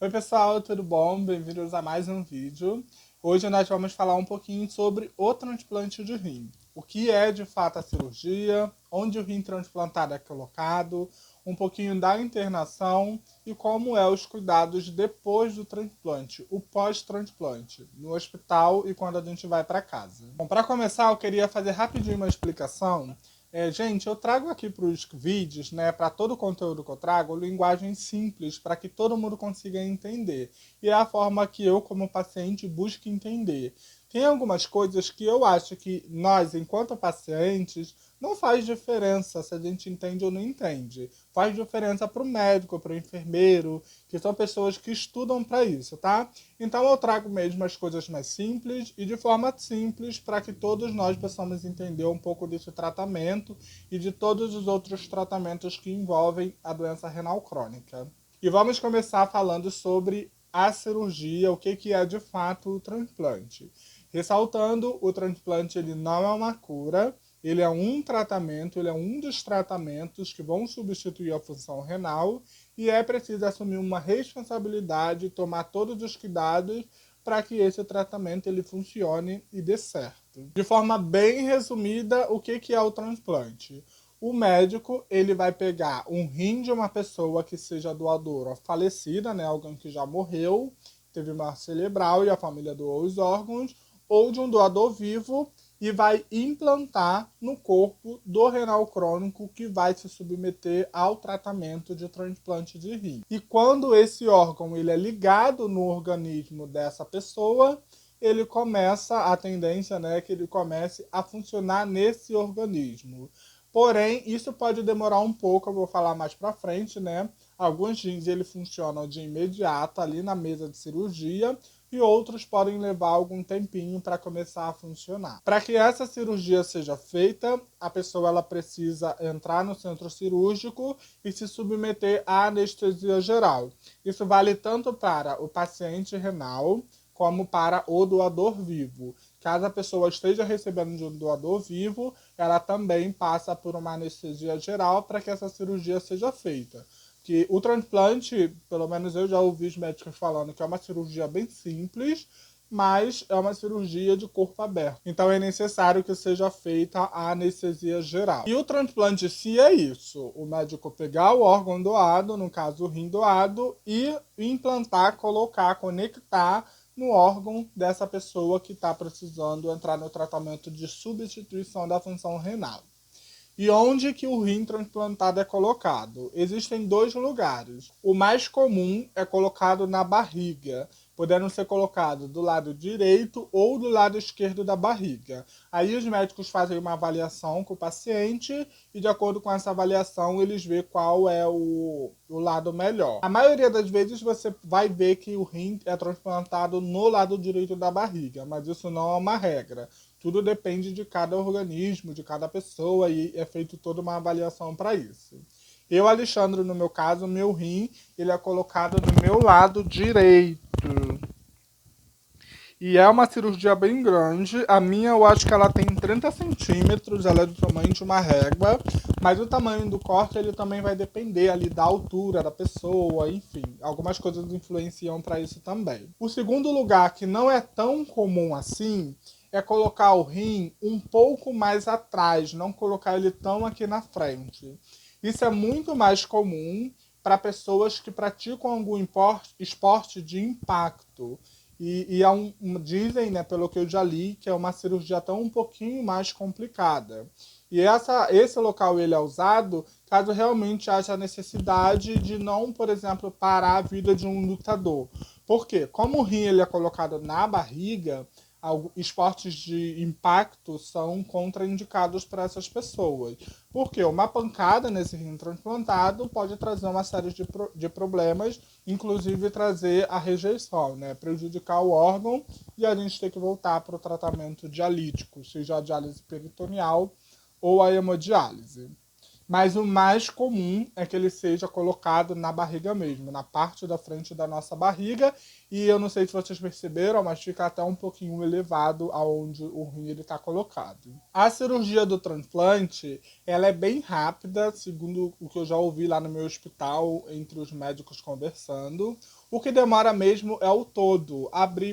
Oi pessoal, tudo bom? Bem-vindos a mais um vídeo. Hoje nós vamos falar um pouquinho sobre o transplante de rim. O que é de fato a cirurgia, onde o rim transplantado é colocado, um pouquinho da internação e como é os cuidados depois do transplante, o pós-transplante, no hospital e quando a gente vai para casa. Bom, para começar eu queria fazer rapidinho uma explicação. Gente, eu trago aqui para os vídeos, né, para todo o conteúdo que eu trago, linguagem simples para que todo mundo consiga entender. E é a forma que eu, como paciente, busco entender. Tem algumas coisas que eu acho que nós, enquanto pacientes, não faz diferença se a gente entende ou não entende. Faz diferença para o médico, para o enfermeiro, que são pessoas que estudam para isso, tá? Então eu trago mesmo as coisas mais simples e de forma simples para que todos nós possamos entender um pouco desse tratamento e de todos os outros tratamentos que envolvem a doença renal crônica. E vamos começar falando sobre a cirurgia, o que é de fato o transplante. Ressaltando, o transplante ele não é uma cura, ele é um tratamento, ele é um dos tratamentos que vão substituir a função renal e é preciso assumir uma responsabilidade, tomar todos os cuidados para que esse tratamento ele funcione e dê certo. De forma bem resumida, o que é o transplante? O médico ele vai pegar um rim de uma pessoa que seja doadora falecida, né, alguém que já morreu, teve morte cerebral e a família doou os órgãos, ou de um doador vivo e vai implantar no corpo do renal crônico que vai se submeter ao tratamento de transplante de rim. E quando esse órgão ele é ligado no organismo dessa pessoa, ele começa, a tendência, né, que ele comece a funcionar nesse organismo. Porém, isso pode demorar um pouco, eu vou falar mais pra frente, né? Alguns rins ele funcionam de imediato ali na mesa de cirurgia e outros podem levar algum tempinho para começar a funcionar. Para que essa cirurgia seja feita, a pessoa ela precisa entrar no centro cirúrgico e se submeter à anestesia geral. Isso vale tanto para o paciente renal como para o doador vivo. Caso a pessoa esteja recebendo de um doador vivo, ela também passa por uma anestesia geral para que essa cirurgia seja feita. Que o transplante, pelo menos eu já ouvi os médicos falando que é uma cirurgia bem simples, mas é uma cirurgia de corpo aberto. Então é necessário que seja feita a anestesia geral. E o transplante, se é isso, o médico pegar o órgão doado, no caso o rim doado, e implantar, colocar, conectar no órgão dessa pessoa que está precisando entrar no tratamento de substituição da função renal. E onde que o rim transplantado é colocado? Existem dois lugares. O mais comum é colocado na barriga, podendo ser colocado do lado direito ou do lado esquerdo da barriga. Aí os médicos fazem uma avaliação com o paciente e de acordo com essa avaliação eles veem qual é o lado melhor. A maioria das vezes você vai ver que o rim é transplantado no lado direito da barriga, mas isso não é uma regra. Tudo depende de cada organismo, de cada pessoa e é feito toda uma avaliação para isso. Eu, Alexandre, no meu caso, meu rim, ele é colocado no meu lado direito. E é uma cirurgia bem grande. A minha, eu acho que ela tem 30 centímetros, ela é do tamanho de uma régua. Mas o tamanho do corte, ele também vai depender ali da altura da pessoa, enfim. Algumas coisas influenciam para isso também. O segundo lugar, que não é tão comum assim, é colocar o rim um pouco mais atrás, não colocar ele tão aqui na frente. Isso é muito mais comum para pessoas que praticam algum esporte de impacto. Dizem, né, pelo que eu já li, que é uma cirurgia até um pouquinho mais complicada. E esse local ele é usado caso realmente haja necessidade de não, por exemplo, parar a vida de um lutador. Por quê? Como o rim ele é colocado na barriga, esportes de impacto são contraindicados para essas pessoas. Porque uma pancada nesse rim transplantado pode trazer uma série de problemas, inclusive trazer a rejeição, né? Prejudicar o órgão e a gente ter que voltar para o tratamento dialítico, seja a diálise peritoneal ou a hemodiálise. Mas o mais comum é que ele seja colocado na barriga mesmo, na parte da frente da nossa barriga. E eu não sei se vocês perceberam, mas fica até um pouquinho elevado aonde o rim está colocado. A cirurgia do transplante, ela é bem rápida, segundo o que eu já ouvi lá no meu hospital, entre os médicos conversando. O que demora mesmo é o todo,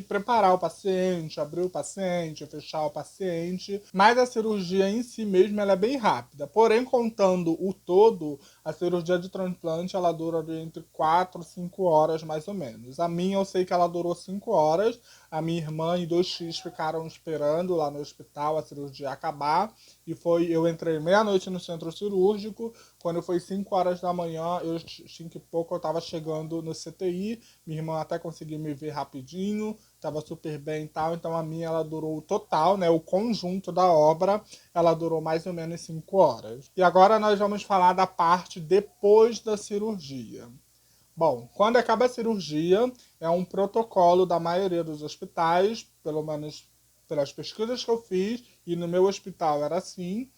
preparar o paciente, abrir o paciente, fechar o paciente, mas a cirurgia em si mesmo ela é bem rápida. Porém, contando o todo, a cirurgia de transplante ela dura entre 4 e 5 horas mais ou menos. A minha eu sei que ela durou 5 horas, a minha irmã e 2 filhos ficaram esperando lá no hospital a cirurgia acabar, e eu entrei meia-noite no centro cirúrgico, quando foi 5 horas da manhã, 5 e pouco, eu estava chegando no CTI, minha irmã até conseguiu me ver rapidinho, estava super bem e tal, então a minha ela durou o total, né, o conjunto da obra, ela durou mais ou menos 5 horas. E agora nós vamos falar da parte depois da cirurgia. Bom, quando acaba a cirurgia, é um protocolo da maioria dos hospitais, pelo menos pelas pesquisas que eu fiz, e no meu hospital era assim.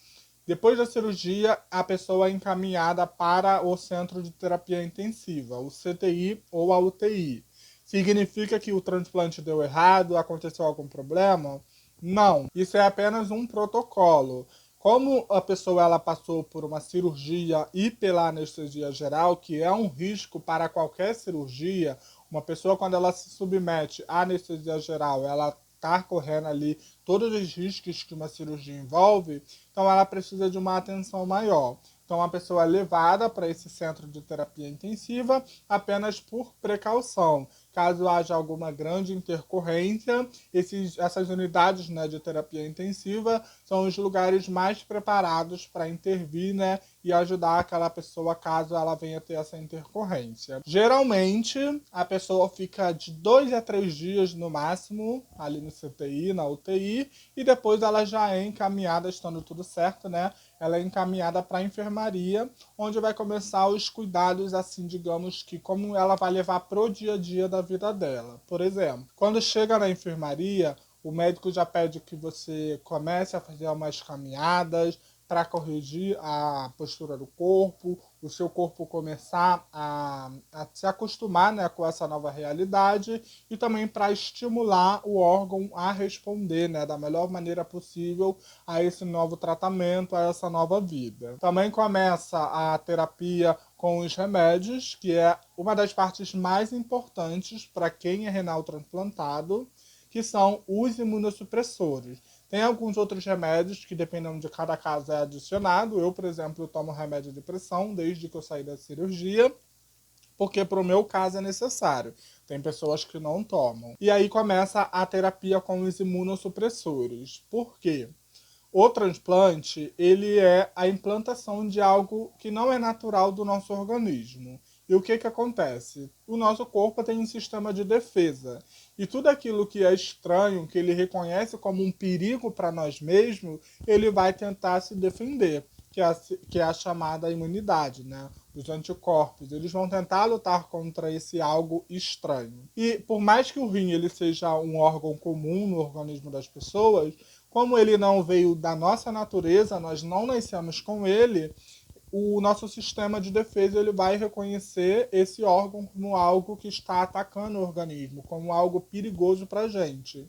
Depois da cirurgia, a pessoa é encaminhada para o centro de terapia intensiva, o CTI ou a UTI. Significa que o transplante deu errado, aconteceu algum problema? Não, isso é apenas um protocolo. Como a pessoa ela passou por uma cirurgia e pela anestesia geral, que é um risco para qualquer cirurgia, uma pessoa quando ela se submete à anestesia geral, ela está correndo ali todos os riscos que uma cirurgia envolve, então ela precisa de uma atenção maior. Então a pessoa é levada para esse centro de terapia intensiva apenas por precaução. Caso haja alguma grande intercorrência, essas unidades, né, de terapia intensiva são os lugares mais preparados para intervir, né, e ajudar aquela pessoa caso ela venha ter essa intercorrência. Geralmente, a pessoa fica de 2 a 3 dias no máximo ali no CTI, na UTI, e depois ela já é encaminhada, estando tudo certo, né? Ela é encaminhada para a enfermaria, onde vai começar os cuidados, assim, digamos que como ela vai levar pro dia a dia da vida dela. Por exemplo, quando chega na enfermaria, o médico já pede que você comece a fazer umas caminhadas para corrigir a postura do corpo, o seu corpo começar a se acostumar, né, com essa nova realidade, e também para estimular o órgão a responder, né, da melhor maneira possível a esse novo tratamento, a essa nova vida. Também começa a terapia com os remédios, que é uma das partes mais importantes para quem é renal transplantado, que são os imunossupressores. Tem alguns outros remédios que, dependendo de cada caso, é adicionado. Eu, por exemplo, tomo remédio de pressão desde que eu saí da cirurgia, porque para o meu caso é necessário. Tem pessoas que não tomam. E aí começa a terapia com os imunossupressores. Por quê? O transplante, ele é a implantação de algo que não é natural do nosso organismo. E o que que acontece? O nosso corpo tem um sistema de defesa. E tudo aquilo que é estranho, que ele reconhece como um perigo para nós mesmos, ele vai tentar se defender, que é a chamada imunidade, né? Os anticorpos. Eles vão tentar lutar contra esse algo estranho. E por mais que o rim ele seja um órgão comum no organismo das pessoas, como ele não veio da nossa natureza, nós não nascemos com ele, o nosso sistema de defesa ele vai reconhecer esse órgão como algo que está atacando o organismo, como algo perigoso para a gente.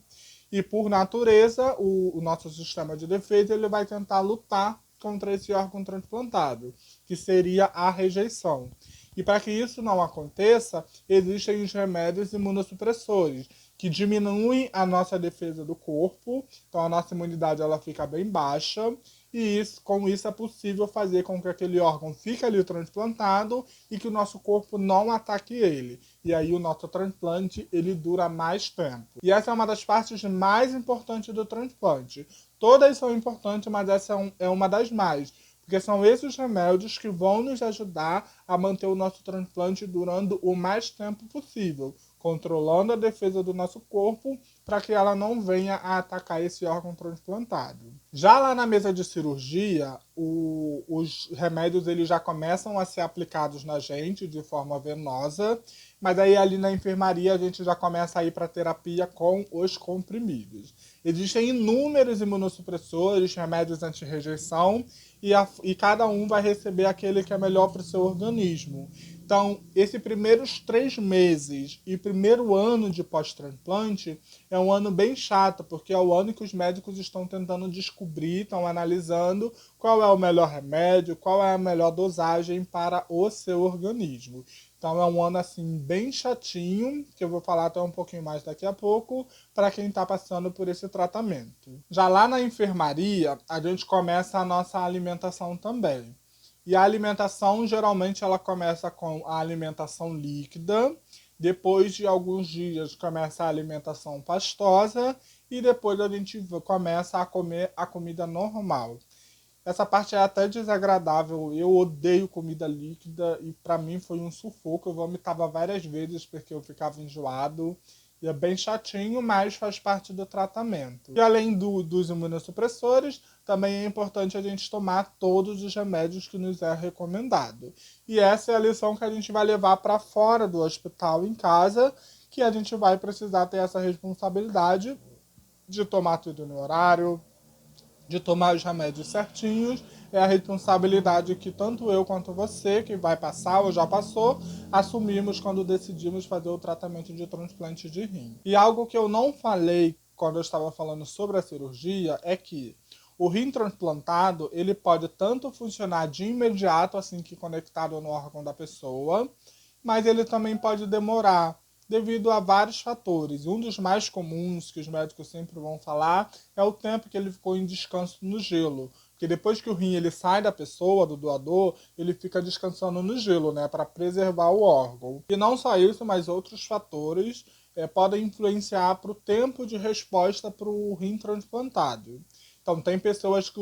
E por natureza, o nosso sistema de defesa ele vai tentar lutar contra esse órgão transplantado, que seria a rejeição. E para que isso não aconteça, existem os remédios imunossupressores, que diminuem a nossa defesa do corpo, então a nossa imunidade ela fica bem baixa, e com isso é possível fazer com que aquele órgão fique ali transplantado e que o nosso corpo não ataque ele. E aí o nosso transplante ele dura mais tempo. E essa é uma das partes mais importantes do transplante. Todas são importantes, mas essa é uma das mais. Porque são esses remédios que vão nos ajudar a manter o nosso transplante durando o mais tempo possível, controlando a defesa do nosso corpo para que ela não venha a atacar esse órgão transplantado. Já lá na mesa de cirurgia, os remédios eles já começam a ser aplicados na gente de forma venosa, mas aí ali na enfermaria a gente já começa a ir para a terapia com os comprimidos. Existem inúmeros imunossupressores, remédios anti-rejeição, e cada um vai receber aquele que é melhor para o seu organismo. Então, esses primeiros 3 meses e primeiro ano de pós-transplante é um ano bem chato, porque é o ano que os médicos estão tentando descobrir, estão analisando qual é o melhor remédio, qual é a melhor dosagem para o seu organismo. Então é um ano assim bem chatinho, que eu vou falar até um pouquinho mais daqui a pouco, para quem está passando por esse tratamento. Já lá na enfermaria, a gente começa a nossa alimentação também. E a alimentação, geralmente, ela começa com a alimentação líquida, depois de alguns dias começa a alimentação pastosa e depois a gente começa a comer a comida normal. Essa parte é até desagradável. Eu odeio comida líquida e para mim foi um sufoco. Eu vomitava várias vezes porque eu ficava enjoado. E é bem chatinho, mas faz parte do tratamento. E além dos imunossupressores, também é importante a gente tomar todos os remédios que nos é recomendado. E essa é a lição que a gente vai levar para fora do hospital, em casa, que a gente vai precisar ter essa responsabilidade de tomar tudo no horário, de tomar os remédios certinhos. É a responsabilidade que tanto eu quanto você, que vai passar ou já passou, assumimos quando decidimos fazer o tratamento de transplante de rim. E algo que eu não falei quando eu estava falando sobre a cirurgia é que o rim transplantado, ele pode tanto funcionar de imediato, assim que conectado no órgão da pessoa, mas ele também pode demorar devido a vários fatores. Um dos mais comuns que os médicos sempre vão falar é o tempo que ele ficou em descanso no gelo. Porque depois que o rim ele sai da pessoa, do doador, ele fica descansando no gelo, né, para preservar o órgão. E não só isso, mas outros fatores podem influenciar para o tempo de resposta para o rim transplantado. Então, tem pessoas que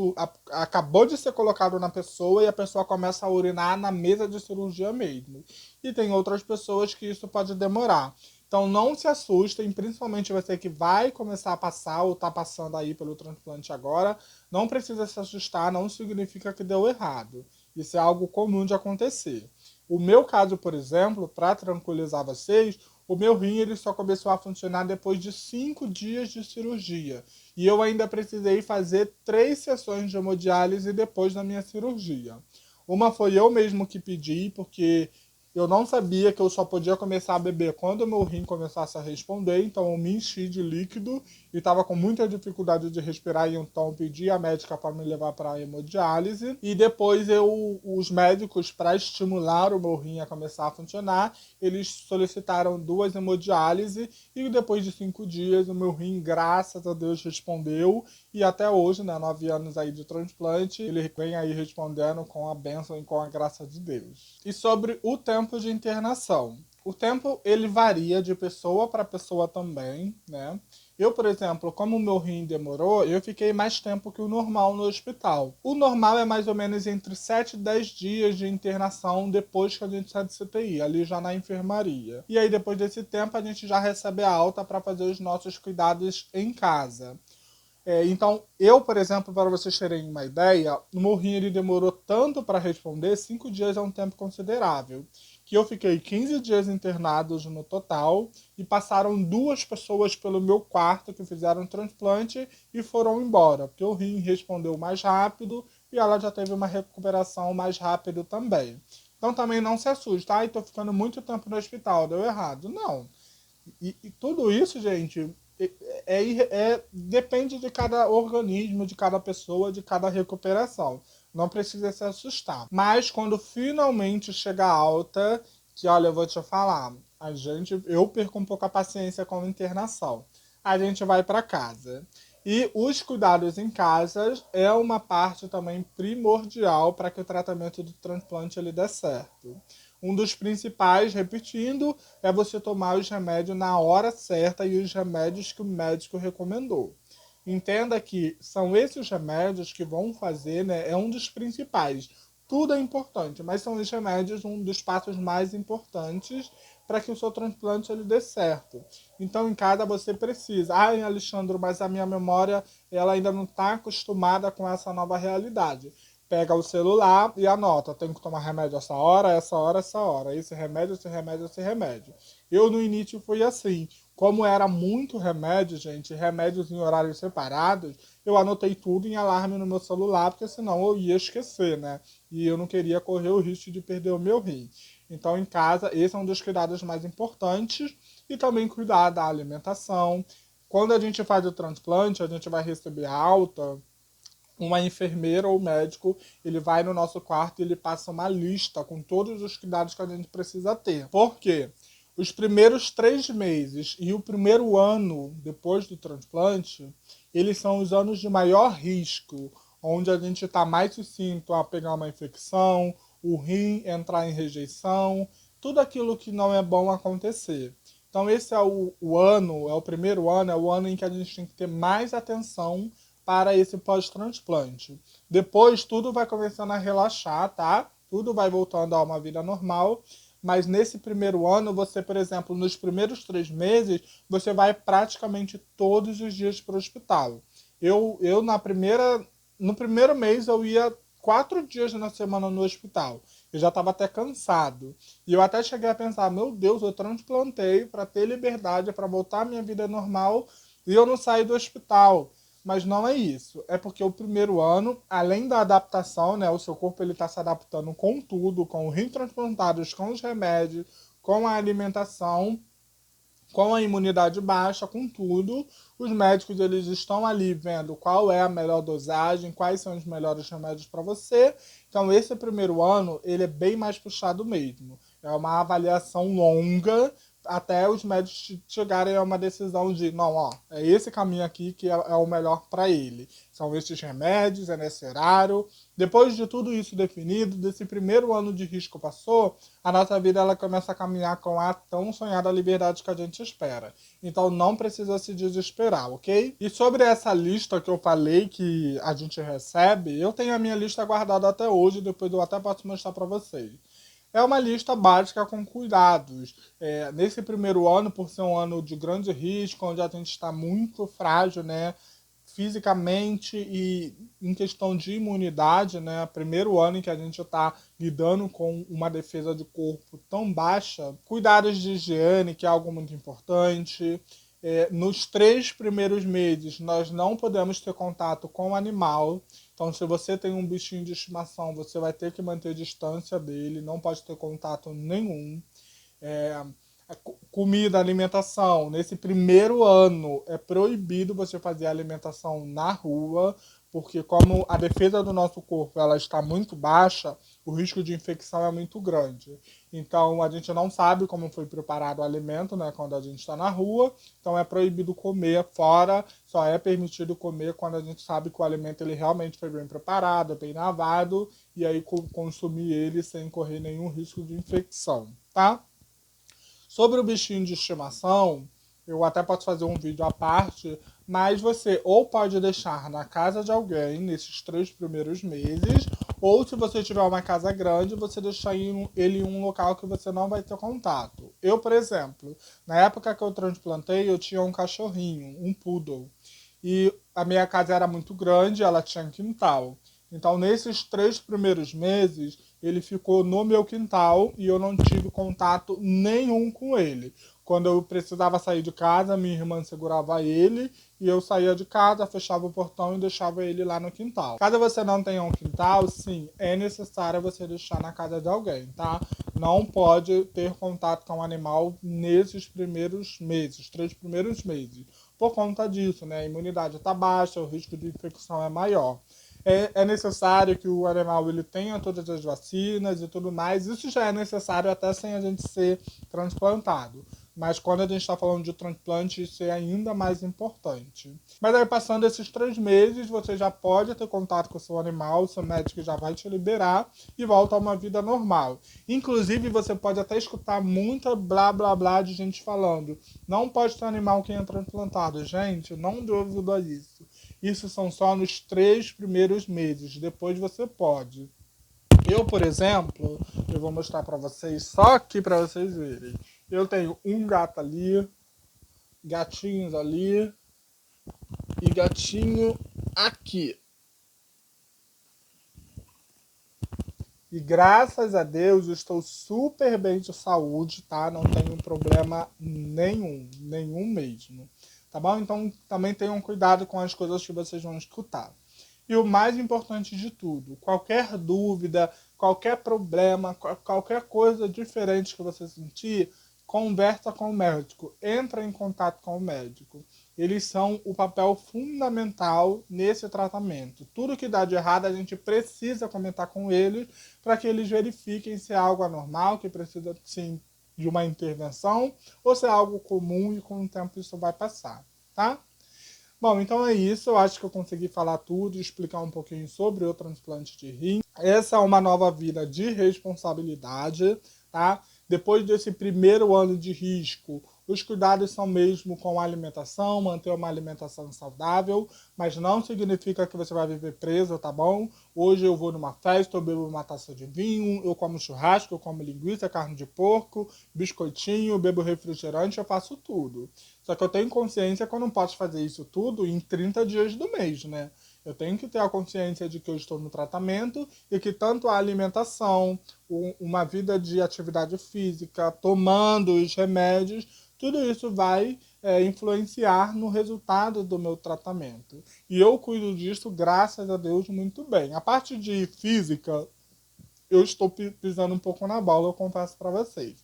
acabou de ser colocado na pessoa e a pessoa começa a urinar na mesa de cirurgia mesmo. E tem outras pessoas que isso pode demorar. Então, não se assustem, principalmente você que vai começar a passar ou está passando aí pelo transplante agora. Não precisa se assustar, não significa que deu errado. Isso é algo comum de acontecer. O meu caso, por exemplo, para tranquilizar vocês, o meu rim ele só começou a funcionar depois de 5 dias de cirurgia. E eu ainda precisei fazer 3 sessões de hemodiálise depois da minha cirurgia. Uma foi eu mesmo que pedi, porque eu não sabia que eu só podia começar a beber quando o meu rim começasse a responder, então eu me enchi de líquido e estava com muita dificuldade de respirar, e então pedi a médica para me levar para a hemodiálise. E depois os médicos, para estimular o meu rim a começar a funcionar, eles solicitaram 2 hemodiálise e depois de 5 dias o meu rim, graças a Deus, respondeu. E até hoje, né, 9 anos aí de transplante, ele vem aí respondendo com a bênção e com a graça de Deus. E sobre o tempo de internação. O tempo, ele varia de pessoa para pessoa também, né? Eu, por exemplo, como o meu rim demorou, eu fiquei mais tempo que o normal no hospital. O normal é mais ou menos entre 7 e 10 dias de internação depois que a gente sai de CTI, ali já na enfermaria. E aí, depois desse tempo, a gente já recebe a alta para fazer os nossos cuidados em casa. Então, eu, por exemplo, para vocês terem uma ideia, o meu rim ele demorou tanto para responder, 5 dias é um tempo considerável, que eu fiquei 15 dias internados no total e passaram 2 pessoas pelo meu quarto que fizeram transplante e foram embora, porque o rim respondeu mais rápido e ela já teve uma recuperação mais rápida também. Então também não se assusta, estou ficando muito tempo no hospital, deu errado. Não. E tudo isso, gente, depende de cada organismo, de cada pessoa, de cada recuperação. Não precisa se assustar. Mas quando finalmente chega a alta, que olha, eu vou te falar, eu perco um pouco a paciência com a internação. A gente vai para casa. E os cuidados em casa é uma parte também primordial para que o tratamento do transplante ele dê certo. Um dos principais, repetindo, é você tomar os remédios na hora certa e os remédios que o médico recomendou. Entenda que são esses remédios que vão fazer, né? É um dos principais. Tudo é importante, mas são os remédios um dos passos mais importantes para que o seu transplante ele dê certo. Então, em casa você precisa. Alexandre, mas a minha memória ela ainda não está acostumada com essa nova realidade. Pega o celular e anota, tem que tomar remédio essa hora, essa hora, essa hora. Esse remédio, esse remédio, esse remédio. Eu no início fui assim. Como era muito remédio, gente, remédios em horários separados, eu anotei tudo em alarme no meu celular, porque senão eu ia esquecer, né? E eu não queria correr o risco de perder o meu rim. Então, em casa, esse é um dos cuidados mais importantes. E também cuidar da alimentação. Quando a gente faz o transplante, a gente vai receber alta. uma enfermeira ou médico, ele vai no nosso quarto e ele passa uma lista com todos os cuidados que a gente precisa ter. Por quê? Os primeiros 3 meses e o primeiro ano depois do transplante, eles são os anos de maior risco, onde a gente está mais sucinto a pegar uma infecção, o rim entrar em rejeição, tudo aquilo que não é bom acontecer. Então esse é o ano, é o primeiro ano, é o ano em que a gente tem que ter mais atenção para esse pós-transplante. Depois tudo vai começando a relaxar, tá? Tudo vai voltando a uma vida normal. Mas nesse primeiro ano, você, por exemplo, nos primeiros 3 meses, você vai praticamente todos os dias para o hospital. Eu no primeiro mês, eu ia 4 dias na semana no hospital. Eu já estava até cansado. E eu até cheguei a pensar, meu Deus, eu transplantei para ter liberdade, para voltar à minha vida normal e eu não saí do hospital. Mas não é isso. É porque o primeiro ano, além da adaptação, né, o seu corpo ele está se adaptando com tudo, com os rins transplantados, com os remédios, com a alimentação, com a imunidade baixa, com tudo. Os médicos eles estão ali vendo qual é a melhor dosagem, quais são os melhores remédios para você. Então esse primeiro ano ele é bem mais puxado mesmo. É uma avaliação longa até os médicos chegarem a uma decisão de não, ó, é esse caminho aqui que é o melhor para ele. São esses remédios, é nesse horário. Depois de tudo isso definido, desse primeiro ano de risco passou, a nossa vida ela começa a caminhar com a tão sonhada liberdade que a gente espera. Então não precisa se desesperar, ok? E sobre essa lista que eu falei que a gente recebe, eu tenho a minha lista guardada até hoje, depois eu até posso mostrar para vocês. É uma lista básica com cuidados. Nesse primeiro ano, por ser um ano de grande risco, onde a gente está muito frágil, né? Fisicamente e em questão de imunidade, né? Primeiro ano em que a gente está lidando com uma defesa de corpo tão baixa, cuidados de higiene, que é algo muito importante. Nos 3 primeiros meses, nós não podemos ter contato com o animal. Então, se você tem um bichinho de estimação, você vai ter que manter distância dele, não pode ter contato nenhum. É, Comida, alimentação. Nesse primeiro ano é proibido você fazer alimentação na rua, porque como a defesa do nosso corpo ela está muito baixa, o risco de infecção é muito grande. Então a gente não sabe como foi preparado o alimento, né, quando a gente está na rua. Então é proibido comer fora, só é permitido comer quando a gente sabe que o alimento ele realmente foi bem preparado, bem lavado, e aí consumir ele sem correr nenhum risco de infecção, tá? Sobre o bichinho de estimação, eu até posso fazer um vídeo à parte, mas você ou pode deixar na casa de alguém nesses 3 primeiros meses, ou se você tiver uma casa grande, você deixar ele em um local que você não vai ter contato. Eu, por exemplo, na época que eu transplantei, eu tinha um cachorrinho, um poodle. E a minha casa era muito grande, ela tinha quintal. Então, nesses 3 primeiros meses, ele ficou no meu quintal e eu não tive contato nenhum com ele. Quando eu precisava sair de casa, minha irmã segurava ele e eu saía de casa, fechava o portão e deixava ele lá no quintal. Caso você não tenha um quintal, sim, é necessário você deixar na casa de alguém, tá? Não pode ter contato com o animal nesses primeiros meses, 3 primeiros meses. Por conta disso, né? A imunidade está baixa, o risco de infecção é maior. É necessário que o animal ele tenha todas as vacinas e tudo mais. Isso já é necessário até sem a gente ser transplantado. Mas quando a gente está falando de transplante, isso é ainda mais importante. Mas aí, passando esses 3 meses, você já pode ter contato com o seu animal, o seu médico já vai te liberar e volta a uma vida normal. Inclusive, você pode até escutar muita blá blá blá de gente falando: não pode ter animal que é transplantado. Gente, não duvida disso. Isso são só nos 3 primeiros meses. Depois você pode. Eu, por exemplo, eu vou mostrar para vocês só aqui para vocês verem. Eu tenho um gato ali, gatinhos ali e gatinho aqui. E graças a Deus eu estou super bem de saúde, tá? Não tenho problema nenhum, nenhum mesmo. Tá bom? Então também tenham cuidado com as coisas que vocês vão escutar. E o mais importante de tudo, qualquer dúvida, qualquer problema, qualquer coisa diferente que você sentir, conversa com o médico, entra em contato com o médico. eles são o papel fundamental nesse tratamento. Tudo que dá de errado, a gente precisa comentar com eles para que eles verifiquem se é algo anormal, que precisa sim de uma intervenção, ou se é algo comum e com o tempo isso vai passar, tá? Bom, então é isso. Eu acho que eu consegui falar tudo e explicar um pouquinho sobre o transplante de rim. Essa é uma nova vida de responsabilidade, tá? Depois desse primeiro ano de risco, os cuidados são mesmo com a alimentação, manter uma alimentação saudável, mas não significa que você vai viver preso, tá bom? Hoje eu vou numa festa, eu bebo uma taça de vinho, eu como churrasco, eu como linguiça, carne de porco, biscoitinho, bebo refrigerante, eu faço tudo. Só que eu tenho consciência que eu não posso fazer isso tudo em 30 dias do mês, né? Eu tenho que ter a consciência de que eu estou no tratamento e que tanto a alimentação, uma vida de atividade física, tomando os remédios, tudo isso vai influenciar no resultado do meu tratamento. E eu cuido disso, graças a Deus, muito bem. A parte de física, eu estou pisando um pouco na bola, eu confesso para vocês.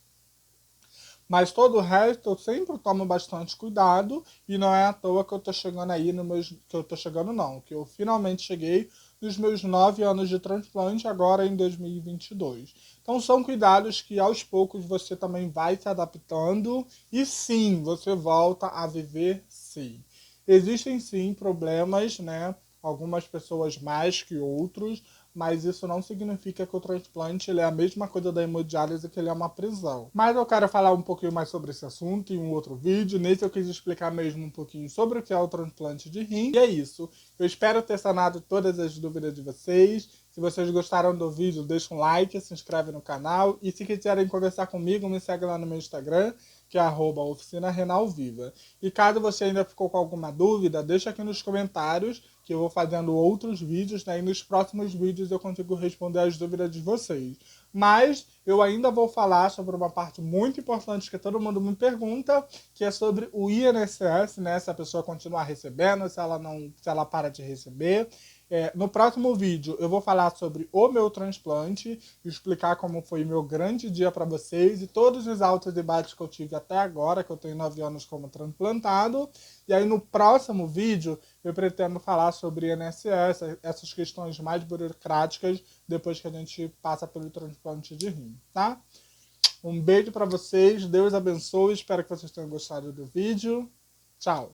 Mas todo o resto eu sempre tomo bastante cuidado e não é à toa que eu tô chegando aí no meus. Que eu tô chegando não, que eu finalmente cheguei nos meus 9 anos de transplante agora em 2022. Então são cuidados que aos poucos você também vai se adaptando e sim, você volta a viver sim. Existem sim problemas, né? Algumas pessoas mais que outros, mas isso não significa que o transplante ele é a mesma coisa da hemodiálise, que ele é uma prisão. Mas eu quero falar um pouquinho mais sobre esse assunto em um outro vídeo. Nesse eu quis explicar mesmo um pouquinho sobre o que é o transplante de rim. E é isso. Eu espero ter sanado todas as dúvidas de vocês. Se vocês gostaram do vídeo, deixa um like, se inscreve no canal. E se quiserem conversar comigo, me segue lá no meu Instagram, que é @oficinarenalviva. E caso você ainda ficou com alguma dúvida, deixa aqui nos comentários, que eu vou fazendo outros vídeos, né? E nos próximos vídeos eu consigo responder as dúvidas de vocês. Mas eu ainda vou falar sobre uma parte muito importante que todo mundo me pergunta, que é sobre o INSS, né? Se a pessoa continuar recebendo, se ela para de receber. No próximo vídeo eu vou falar sobre o meu transplante, explicar como foi meu grande dia para vocês e todos os altos e baixos que eu tive até agora, que eu tenho 9 anos como transplantado. E aí no próximo vídeo eu pretendo falar sobre INSS, essas questões mais burocráticas, depois que a gente passa pelo transplante de rim, tá? Um beijo para vocês, Deus abençoe, espero que vocês tenham gostado do vídeo. Tchau!